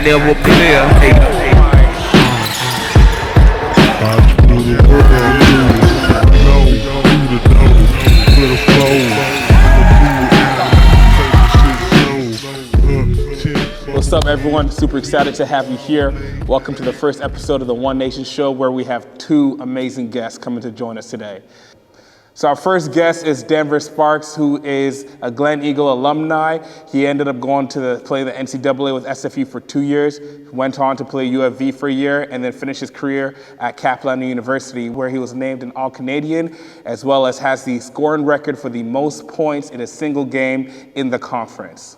never play a hater. What's up, everyone? Super excited to have you here. Welcome to the first episode of the One Nation Show, where we have two amazing guests coming to join us today. So our first guest is Denver Sparks, who is a Glen Eagle alumni. He ended up going to play the NCAA with SFU for 2 years, went on to play UFV for a year, and then finished his career at Capilano University, where he was named an All-Canadian, as well as has the scoring record for the most points in a single game in the conference.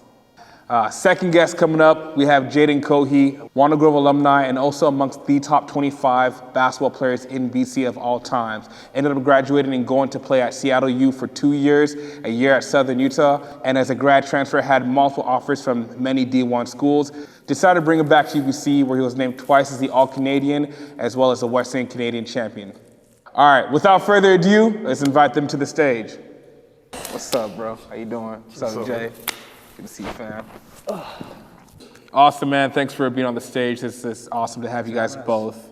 Second guest coming up, we have Jayden Kohi, Walnut Grove alumni, and also amongst the top 25 basketball players in BC of all times. Ended up graduating and going to play at Seattle U for 2 years, a year at Southern Utah, and as a grad transfer had multiple offers from many D1 schools. Decided to bring him back to UBC, where he was named twice as the All-Canadian, as well as the Western Canadian champion. All right, without further ado, let's invite them to the stage. What's up, bro? How you doing? What's up, Jay? Good to see you, fam. Awesome, man. Thanks for being on the stage. It's awesome to have you guys both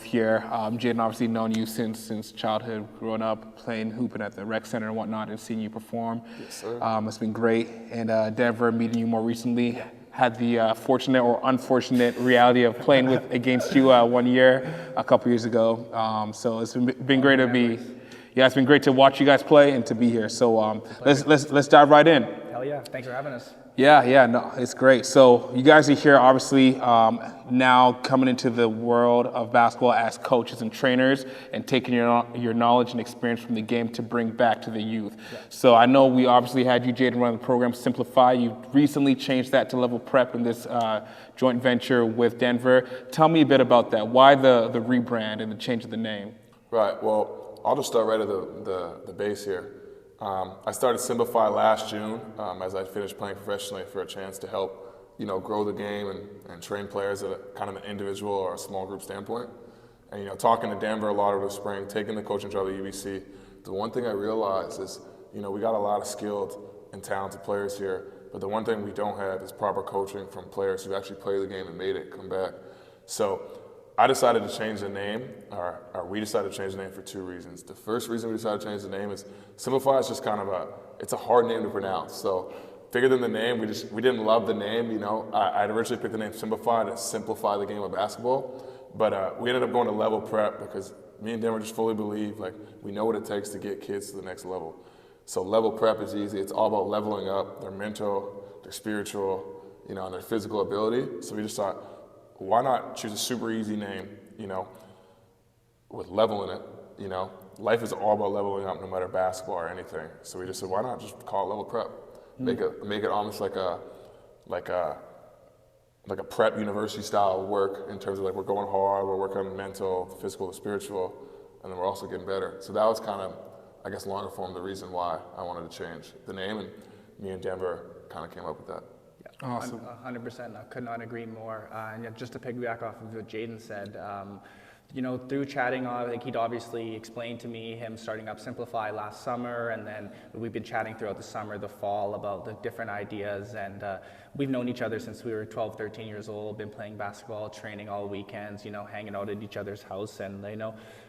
here. Jayden, obviously known you since childhood, growing up, playing hooping at the rec center and whatnot, and seeing you perform. Yes, sir. It's been great. And Denver, meeting you more recently, had the fortunate or unfortunate reality of playing against you 1 year, a couple years ago. So it's been great to be. Yeah, it's been great to watch you guys play and to be here. So let's dive right in. Hell yeah, thanks for having us. Yeah, no, it's great. So you guys are here, obviously, now coming into the world of basketball as coaches and trainers and taking your knowledge and experience from the game to bring back to the youth. Yeah. So I know we obviously had you, Jayden, run the program Simplify. You recently changed that to Level Prep in this joint venture with Denver. Tell me a bit about that. Why the rebrand and the change of the name? Right, well, I'll just start right at the base here. I started Simplify last June as I finished playing professionally for a chance to help, grow the game and train players at a kind of an individual or a small group standpoint. And, talking to Denver a lot over the spring, taking the coaching job at UBC, the one thing I realized is, we got a lot of skilled and talented players here, but the one thing we don't have is proper coaching from players who actually play the game and made it come back. So I decided to change the name, or we decided to change the name for two reasons. The first reason we decided to change the name is Simplify is just kind of it's a hard name to pronounce. So bigger than the name, we didn't love the name, I'd originally picked the name Simplify to simplify the game of basketball, but we ended up going to Level Prep because me and Denver just fully believe, we know what it takes to get kids to the next level. So Level Prep is easy. It's all about leveling up their mental, their spiritual, and their physical ability. So we just thought, why not choose a super easy name, with level in it, Life is all about leveling up no matter basketball or anything. So we just said, why not just call it Level Prep? Make it almost like a prep university style work in terms of we're going hard, we're working on the mental, the physical, the spiritual, and then we're also getting better. So that was kind of, I guess, longer form the reason why I wanted to change the name, and me and Denver kind of came up with that. Awesome. 100%. I could not agree more. And just to piggyback off of what Jayden said, through chatting, I think he'd obviously explained to me him starting up Simplify last summer, and then we've been chatting throughout the summer, the fall, about the different ideas, and we've known each other since we were 12, 13 years old, been playing basketball, training all weekends, hanging out at each other's house, and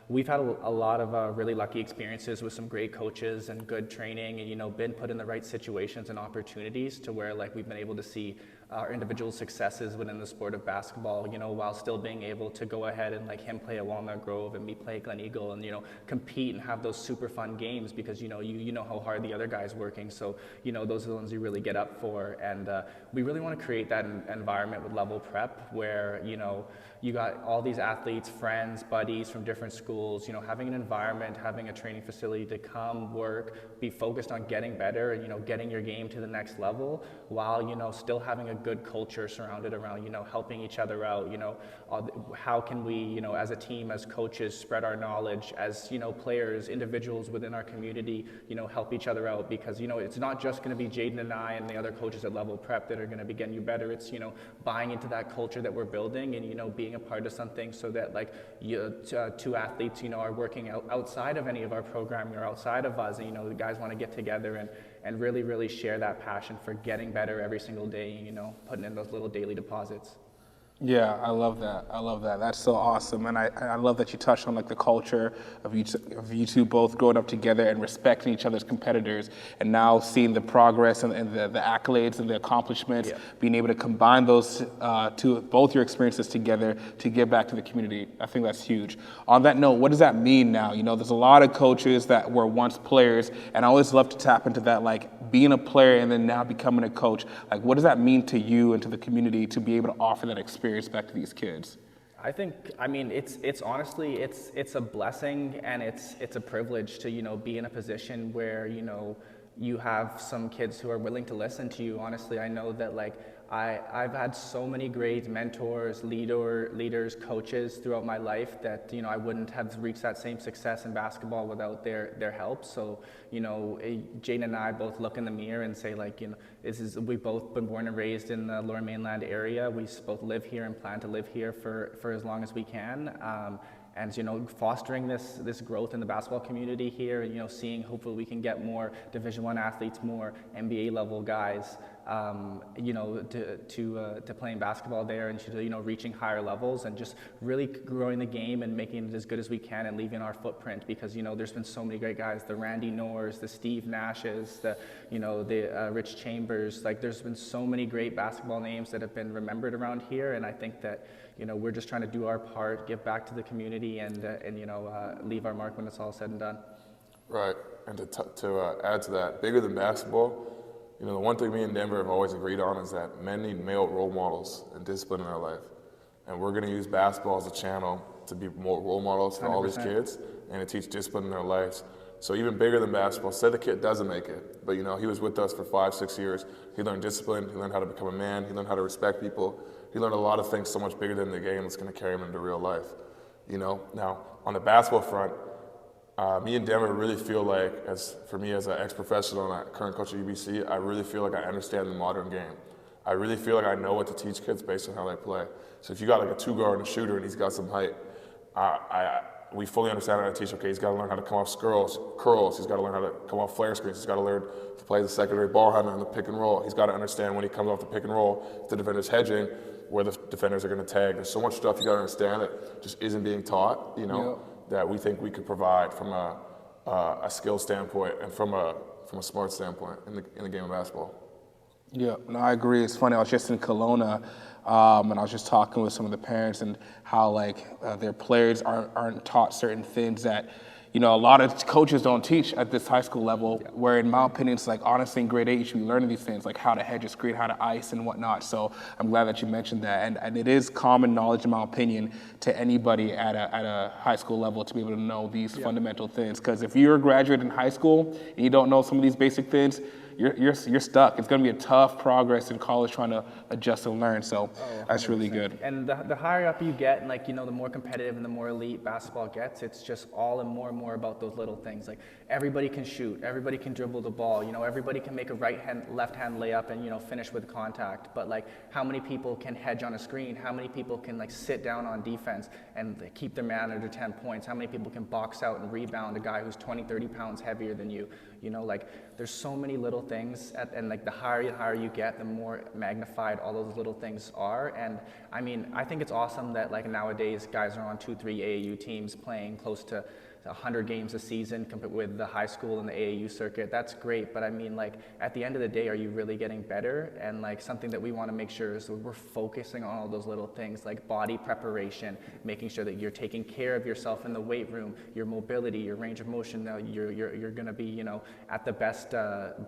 we've had a lot of really lucky experiences with some great coaches and good training, and been put in the right situations and opportunities to where we've been able to see our individual successes within the sport of basketball, while still being able to go ahead and him play at Walnut Grove and me play at Glen Eagle, and compete and have those super fun games because you know how hard the other guy's working, so those are the ones you really get up for, and we really want to create that environment with Level Prep where you got all these athletes, friends, buddies from different schools, having an environment, having a training facility to come work, be focused on getting better and, getting your game to the next level while, still having a good culture surrounded around, helping each other out, how can we, as a team, as coaches, spread our knowledge, as, players, individuals within our community, help each other out because, it's not just going to be Jayden and I and the other coaches at Level Prep that are going to be getting you better. It's, buying into that culture that we're building and, being a part of something so that two athletes, are working outside of any of our programming or outside of us, and, the guys want to get together and really, really share that passion for getting better every single day, putting in those little daily deposits. Yeah, I love that. I love that. That's so awesome, and I love that you touched on like the culture of you two both growing up together and respecting each other's competitors, and now seeing the progress and the accolades and the accomplishments, Yeah. being able to combine those both your experiences together to give back to the community. I think that's huge. On that note, what does that mean now? You know, there's a lot of coaches that were once players, and I always love to tap into that, like being a player and then now becoming a coach. Like, what does that mean to you and to the community to be able to offer that experience back to these kids? I mean, it's honestly, it's a blessing and it's a privilege to, be in a position where, you have some kids who are willing to listen to you. Honestly, I know that like I've had so many great mentors, leaders, coaches throughout my life that, I wouldn't have reached that same success in basketball without their help. So, Jayden and I both look in the mirror and say like, we've both been born and raised in the Lower Mainland area. We both live here and plan to live here for as long as we can. And fostering this growth in the basketball community here, seeing hopefully we can get more Division I athletes, more NBA level guys, to playing basketball there and to reaching higher levels and just really growing the game and making it as good as we can and leaving our footprint, because there's been so many great guys, the Randy Noors, the Steve Nashes, the Rich Chambers. Like there's been so many great basketball names that have been remembered around here, and I think that we're just trying to do our part, give back to the community, and leave our mark when it's all said and done. Right, and to add to that, bigger than basketball, the one thing me and Denver have always agreed on is that men need male role models and discipline in their life. And we're going to use basketball as a channel to be more role models for all these 100%. kids and to teach discipline in their lives. So even bigger than basketball, say the kid doesn't make it, but he was with us for 5-6 years. He learned discipline, he learned how to become a man, he learned how to respect people. He learned a lot of things so much bigger than the game that's going to carry him into real life. Now on the basketball front, me and Denver really feel like, for me as an ex-professional and a current coach at UBC, I really feel like I understand the modern game. I really feel like I know what to teach kids based on how they play. So if you got like a 2-guard and a shooter and he's got some height, we fully understand how to teach. Okay, he's got to learn how to come off curls. He's got to learn how to come off flare screens. He's got to learn to play the secondary ball handler in the pick and roll. He's got to understand when he comes off the pick and roll, if the defender's hedging, where the defenders are going to tag. There's so much stuff you got to understand that just isn't being taught. That we think we could provide from a skill standpoint and from a smart standpoint in the game of basketball. Yeah, no, I agree. It's funny. I was just in Kelowna, and I was just talking with some of the parents and how their players aren't taught certain things that a lot of coaches don't teach at this high school level. Yeah. Where in my opinion, it's like honestly in grade 8 you should be learning these things, like how to hedge a screen, how to ice and whatnot. So I'm glad that you mentioned that, and it is common knowledge in my opinion to anybody at a high school level to be able to know these fundamental things. Because if you're a graduate in high school and you don't know some of these basic things, you're stuck. It's going to be a tough progress in college trying to adjust and learn. So that's really good. And the higher up you get, and the more competitive and the more elite basketball gets, it's just all and more about those little things. Like everybody can shoot, everybody can dribble the ball. Everybody can make a left hand layup and finish with contact. But how many people can hedge on a screen? How many people can sit down on defense and keep their man under 10 points? How many people can box out and rebound a guy who's 20, 30 pounds heavier than you? There's so many little things, and the higher you get, the more magnified all those little things are. And I mean, I think it's awesome that nowadays guys are on 2-3 AAU teams playing close to 100 games a season compared with the high school and the AAU circuit. That's great, but I mean, at the end of the day, are you really getting better? And something that we want to make sure is that we're focusing on all those little things, like body preparation, making sure that you're taking care of yourself in the weight room, your mobility, your range of motion. You're going to be at the best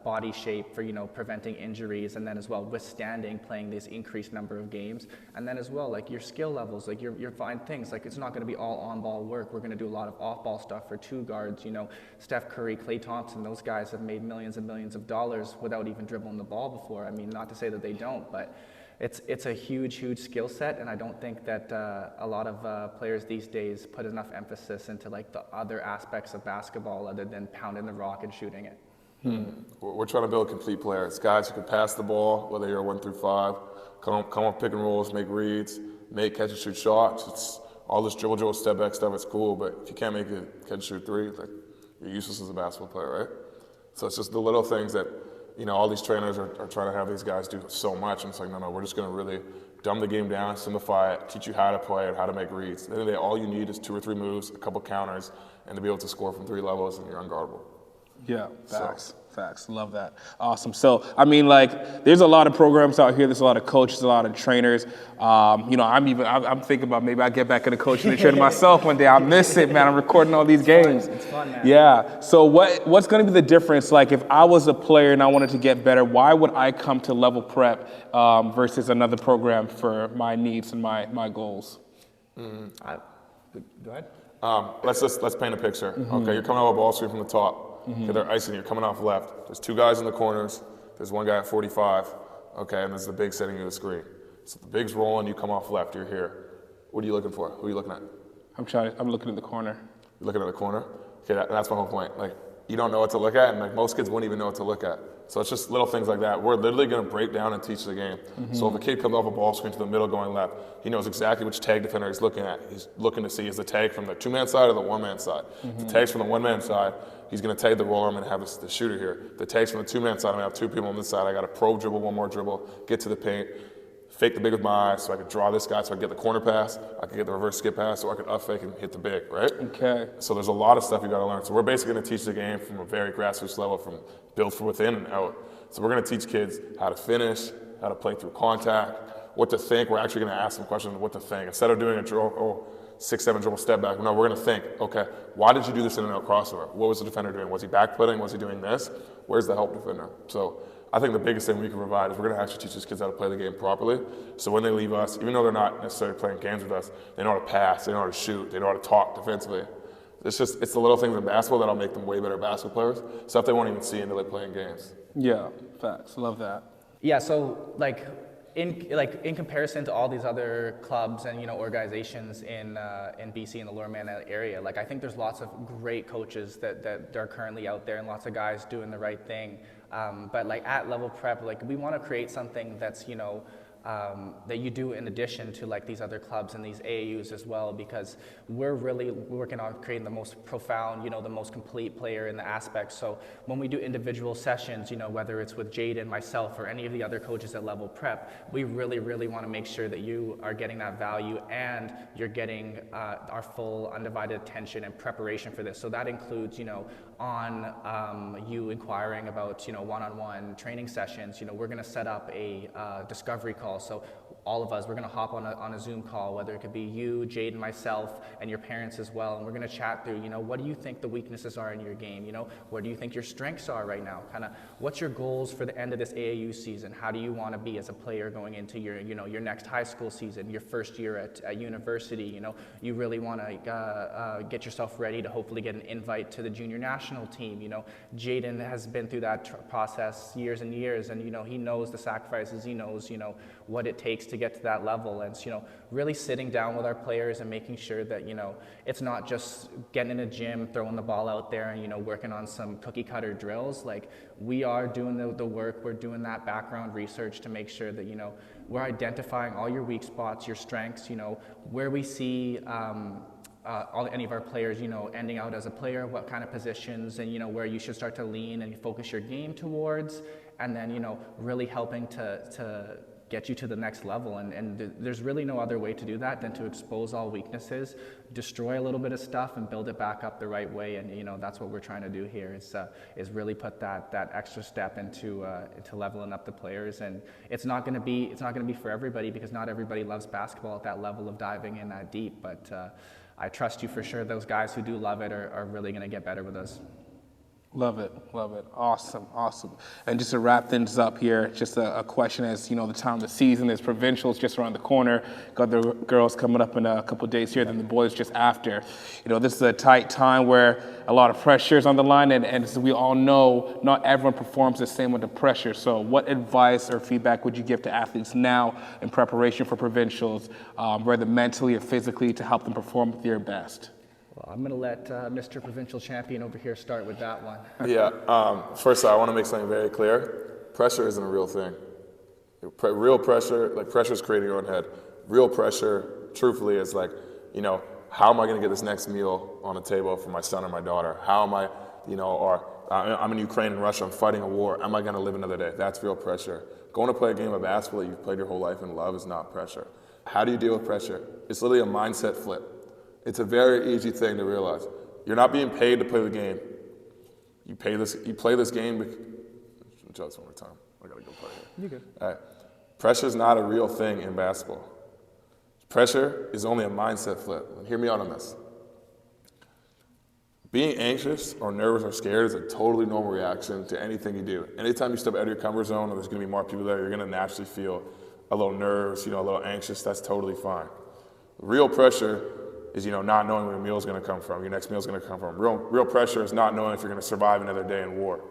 body shape for preventing injuries, and then as well withstanding playing this increased number of games. And then as well your skill levels, your fine things. It's not going to be all on ball work. We're going to do a lot of off ball stuff for 2 guards. Steph Curry, Klay Thompson, those guys have made millions and millions of dollars without even dribbling the ball before. I mean, not to say that they don't, but it's a huge skill set, and I don't think that a lot of players these days put enough emphasis into the other aspects of basketball other than pounding the rock and shooting it. We're trying to build complete players, guys who can pass the ball, whether you're 1 through 5, come off pick and rolls, make reads, make catch and shoot shots. It's all this dribble, step back stuff. It's cool, but if you can't make it catch and shoot 3, you're useless as a basketball player, right? So it's just the little things that all these trainers are trying to have these guys do so much, and it's like, no, we're just going to really dumb the game down, simplify it, teach you how to play it, how to make reads. At the end of the day, all you need is 2 or 3 moves, a couple counters, and to be able to score from 3 levels, and you're unguardable. Yeah, facts. Love that. Awesome. So, I mean, like, there's a lot of programs out here. There's a lot of coaches, a lot of trainers. I'm thinking about maybe I get back into coaching and training myself one day. I miss it, man. I'm recording all these games. It's fun, man. Yeah. So what's going to be the difference? Like, if I was a player and I wanted to get better, why would I come to Level Prep versus another program for my needs and my goals? Go ahead. Let's paint a picture. Okay, you're coming off a ball screen from the top. Okay, they're icing you. You're coming off left. There's 2 guys in the corners. There's 1 guy at 45. Okay, and there's the big setting you the screen. So the big's rolling. You come off left. You're here. What are you looking for? Who are you looking at? I'm looking at the corner. You're looking at the corner. Okay, that's my whole point. Like, you don't know what to look at, and like most kids wouldn't even know what to look at. So it's just little things like that. We're literally going to break down and teach the game. So if a kid comes off a ball screen to the middle going left, he knows exactly which tag defender he's looking at. He's looking to see is the tag from the 2-man side or the 1-man side. If the tag's from the 1-man side, he's going to tag the roller. I'm going to have the shooter here. If the tag's from the 2-man side, I'm going to have 2 people on this side. I got to pro dribble, 1 more dribble, get to the paint, fake the big with my eyes so I could draw this guy so I could get the corner pass, I could get the reverse skip pass, so I could up fake and hit the big, right? Okay. So there's a lot of stuff you got to learn. So we're basically going to teach the game from a very grassroots level, from built from within and out. So we're going to teach kids how to finish, how to play through contact, what to think. We're actually going to ask them questions of what to think. Instead of doing a drill, 6-7 dribble step back, no, we're going to think, okay, why did you do this in and out crossover? What was the defender doing? Was he backputting? Was he doing this? Where's the help defender? So I think the biggest thing we can provide is we're going to actually teach these kids how to play the game properly. So when they leave us, even though they're not necessarily playing games with us, they know how to pass, they know how to shoot, they know how to talk defensively. It's the little things in basketball that'll make them way better basketball players, stuff they won't even see until they're playing games. Yeah, facts. Love that. Yeah, so in comparison to all these other clubs and organizations in BC and the Lower Manila area, like, I think there's lots of great coaches that are currently out there and lots of guys doing the right thing. But like at Level Prep, like, we want to create something that's that you do in addition to like these other clubs and these AAUs as well, because we're really working on creating the most profound, the most complete player in the aspects. So when we do individual sessions, whether it's with Jayden, myself, or any of the other coaches at Level Prep, we really, really want to make sure that you are getting that value and you're getting our full undivided attention and preparation for this. So that includes, on you inquiring about, one-on-one training sessions, we're going to set up a discovery call. So all of us, we're going to hop on a Zoom call, whether it could be you, Jayden, myself, and your parents as well. And we're going to chat through, what do you think the weaknesses are in your game? Where do you think your strengths are right now? Kind of what's your goals for the end of this AAU season? How do you want to be as a player going into your, your next high school season, your first year at university? You really want to get yourself ready to hopefully get an invite to the junior national team. Jayden has been through that process years and years, and he knows the sacrifices, he knows what it takes to get to that level. And really sitting down with our players and making sure that it's not just getting in a gym, throwing the ball out there and working on some cookie cutter drills. Like, we are doing the work, we're doing that background research to make sure that we're identifying all your weak spots, your strengths, where we see any of our players, ending out as a player, what kind of positions, and where you should start to lean and focus your game towards, and then really helping to get you to the next level. And there's really no other way to do that than to expose all weaknesses, destroy a little bit of stuff, and build it back up the right way. And that's what we're trying to do here is really put that extra step into leveling up the players. And it's not going to be for everybody, because not everybody loves basketball at that level of diving in that deep. But I trust you for sure. Those guys who do love it are really going to get better with us. Love it. Awesome. And just to wrap things up here, just a question as, the time of the season, there's provincials just around the corner. Got the girls coming up in a couple of days here, then the boys just after. This is a tight time where a lot of pressure is on the line, and as we all know, not everyone performs the same under pressure. So what advice or feedback would you give to athletes now in preparation for provincials, whether mentally or physically, to help them perform at their best? Well, I'm going to let Mr. Provincial Champion over here start with that one. Yeah, first I want to make something very clear. Pressure isn't a real thing. Real pressure, like, pressure is creating your own head. Real pressure, truthfully, is like, how am I going to get this next meal on the table for my son or my daughter? How am I, or I'm in Ukraine and Russia, I'm fighting a war. Am I going to live another day? That's real pressure. Going to play a game of basketball that you've played your whole life and love is not pressure. How do you deal with pressure? It's literally a mindset flip. It's a very easy thing to realize. You're not being paid to play the game. You play this game. Just one more time. I gotta go play here. You good? All right. Pressure is not a real thing in basketball. Pressure is only a mindset flip. And hear me out on this. Being anxious or nervous or scared is a totally normal reaction to anything you do. Anytime you step out of your comfort zone or there's gonna be more people there, you're gonna naturally feel a little nervous, a little anxious. That's totally fine. Real pressure is, not knowing where your meal's gonna come from, your next meal's gonna come from. Real pressure is not knowing if you're gonna survive another day in war.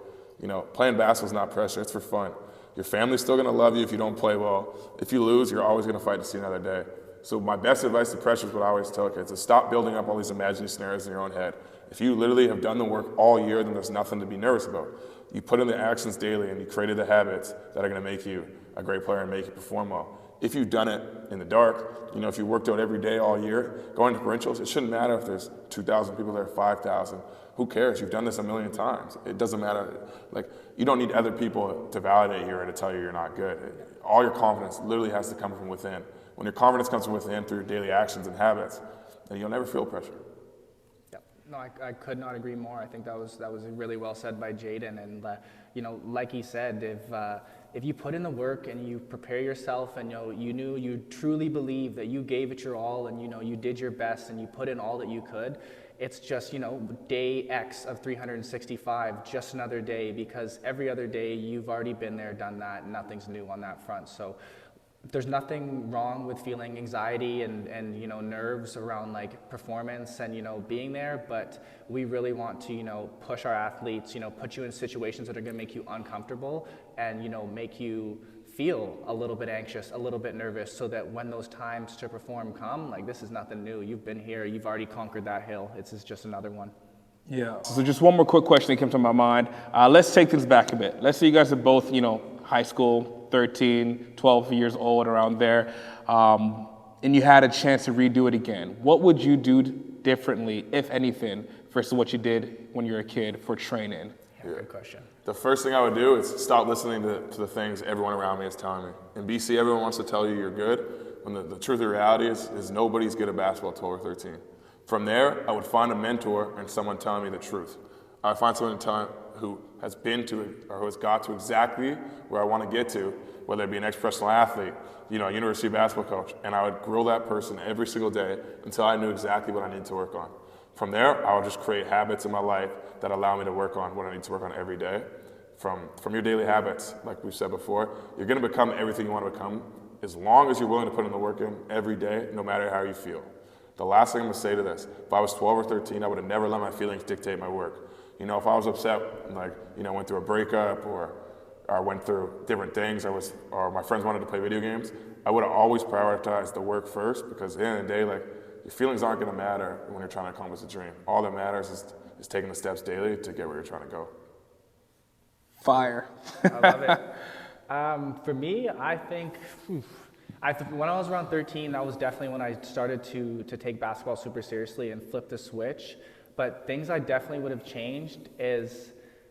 Playing basketball's not pressure, it's for fun. Your family's still gonna love you if you don't play well. If you lose, you're always gonna fight to see another day. So my best advice to pressure is what I always tell kids, is stop building up all these imaginary scenarios in your own head. If you literally have done the work all year, then there's nothing to be nervous about. You put in the actions daily and you created the habits that are gonna make you a great player and make you perform well. If you've done it in the dark, if you worked out every day all year, going to provincials, it shouldn't matter if there's 2,000 people there, 5,000. Who cares? You've done this a million times. It doesn't matter. You don't need other people to validate you or to tell you you're not good. All your confidence literally has to come from within. When your confidence comes from within through your daily actions and habits, then you'll never feel pressure. No, I could not agree more. I think that was really well said by Jayden. And like he said, if you put in the work and you prepare yourself, and you truly believe that you gave it your all, and you did your best, and you put in all that you could, it's just day X of 365, just another day, because every other day you've already been there, done that, and nothing's new on that front. So there's nothing wrong with feeling anxiety and nerves around performance and being there, but we really want to push our athletes, put you in situations that are going to make you uncomfortable and make you feel a little bit anxious, a little bit nervous, so that when those times to perform come, this is nothing new. You've been here, you've already conquered that hill. It's just another one. Yeah. So just one more quick question that came to my mind. Let's take things back a bit. Let's say you guys are both, high school, 13, 12 years old, around there, and you had a chance to redo it again. What would you do differently, if anything, versus what you did when you were a kid for training? Yeah, good question. The first thing I would do is stop listening to the things everyone around me is telling me. In BC, everyone wants to tell you you're good, when the truth of the reality is nobody's good at basketball at 12 or 13. From there, I would find a mentor and someone telling me the truth. I would find someone who has been to it or who has got to exactly where I want to get to, whether it be an ex-professional athlete, a university basketball coach, and I would grill that person every single day until I knew exactly what I needed to work on. From there, I would just create habits in my life that allow me to work on what I need to work on every day. From your daily habits, like we've said before, you're going to become everything you want to become as long as you're willing to put in the work in every day, no matter how you feel. The last thing I'm going to say to this, if I was 12 or 13, I would have never let my feelings dictate my work. If I was upset, went through a breakup or went through different things, or my friends wanted to play video games, I would have always prioritized the work first, because at the end of the day, your feelings aren't going to matter when you're trying to accomplish a dream. All that matters is taking the steps daily to get where you're trying to go. Fire. I love it. For me, I think when I was around 13, that was definitely when I started to take basketball super seriously and flip the switch. But things I definitely would have changed is,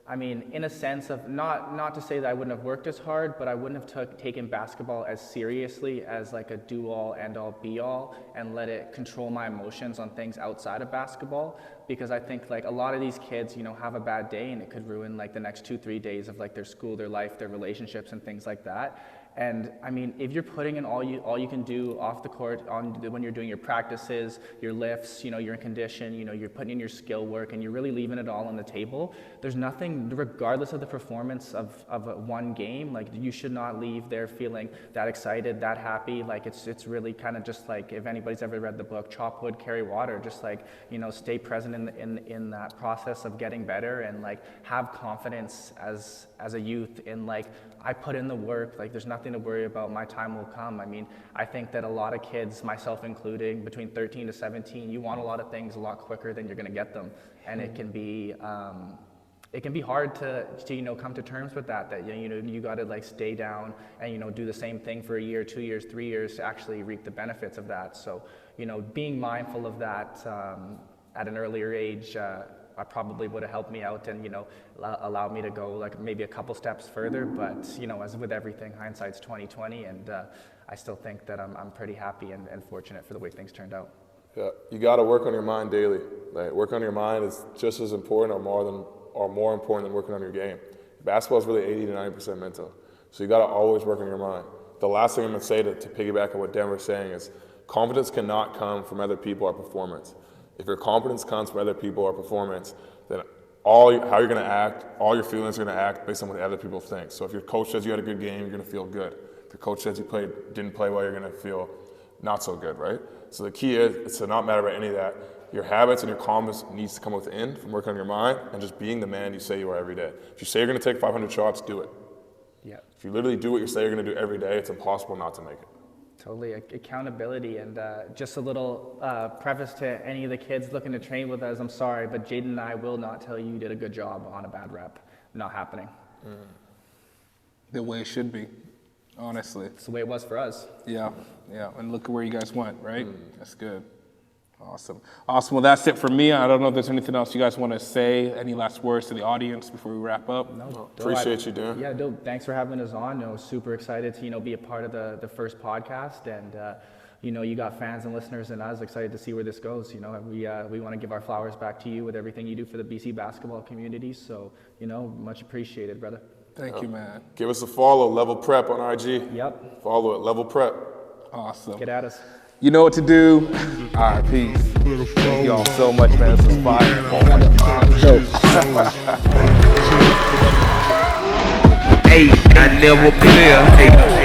in a sense of not to say that I wouldn't have worked as hard, but I wouldn't have taken basketball as seriously as a do-all, end-all, be-all, and let it control my emotions on things outside of basketball. Because I think a lot of these kids, have a bad day and it could ruin the next 2-3 days of their school, their life, their relationships, and things like that. And if you're putting in all you can do off the court when you're doing your practices, your lifts, you're in condition, you're putting in your skill work, and you're really leaving it all on the table, there's nothing, regardless of the performance of one game, you should not leave there feeling that excited, that happy. It's really kind of just if anybody's ever read the book Chop Wood, Carry Water, just stay present in that process of getting better, and have confidence as a youth in I put in the work, there's nothing to worry about, my time will come. I think that a lot of kids, myself including, between 13 to 17, you want a lot of things a lot quicker than you're going to get them. And it can be hard to come to terms with that you got to stay down and do the same thing for a year, 2 years, 3 years to actually reap the benefits of that. So being mindful of that at an earlier age I probably would have helped me out and, allowed me to go like maybe a couple steps further. But, as with everything, hindsight's 20/20, and I still think that I'm pretty happy and fortunate for the way things turned out. Yeah, you got to work on your mind daily. Like, work on your mind is just as important or more important than working on your game. Basketball is really 80 to 90% mental. So you got to always work on your mind. The last thing I'm going to say to piggyback on what Denver's saying is confidence cannot come from other people or performance. If your confidence comes from other people or performance, then how you're going to act, all your feelings are going to act based on what other people think. So if your coach says you had a good game, you're going to feel good. If your coach says you didn't play well, you're going to feel not so good, right? So the key is it's to not matter about any of that. Your habits and your calmness needs to come within from working on your mind and just being the man you say you are every day. If you say you're going to take 500 shots, do it. Yeah. If you literally do what you say you're going to do every day, it's impossible not to make it. Totally. Accountability. And just a little preface to any of the kids looking to train with us, I'm sorry, but Jayden and I will not tell you did a good job on a bad rep. Not happening. The way it should be, honestly. It's the way it was for us. Yeah. And look at where you guys went, right? That's good. Awesome. Well, that's it for me. I don't know if there's anything else you guys want to say. Any last words to the audience before we wrap up? No. Appreciate you, Dan. Yeah, Dill, thanks for having us on. Super excited to, be a part of the first podcast. And, you got fans and listeners and us excited to see where this goes. We want to give our flowers back to you with everything you do for the BC basketball community. So, much appreciated, brother. Thank you, man. Give us a follow, Level Prep on IG. Yep. Follow it, Level Prep. Awesome. Get at us. You know what to do. All right, peace. Thank y'all so much, man. This was fire. Hey, I never play. Hey.